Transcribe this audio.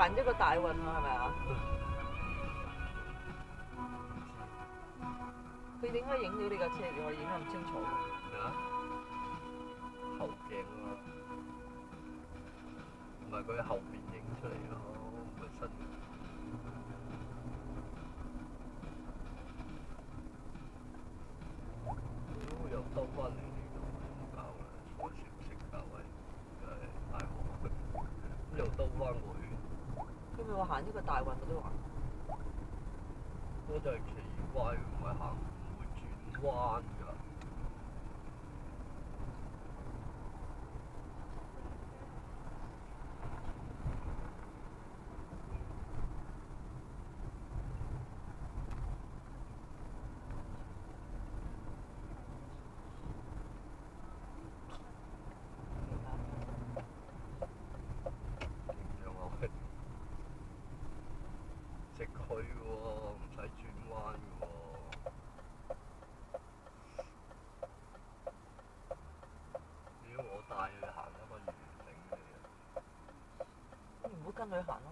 行咗個大運啊，係咪啊？佢點解影到你架車嘅？可以影得咁清楚嘅？啊？後鏡啊嘛，唔係佢後邊影出嚟咯，唔係新嘅。屌又兜翻嚟呢度，冇搞啦，坐小食價位，真係大鑊。咁又兜翻過去，佢咪話行咗個大運嗰啲話？我就係奇怪，唔係行唔會轉彎㗎。點樣啊？直去嘅喎，唔使轉彎嘅喎。屌我帶佢行一個圓頂嚟啊！你唔好跟佢行咯。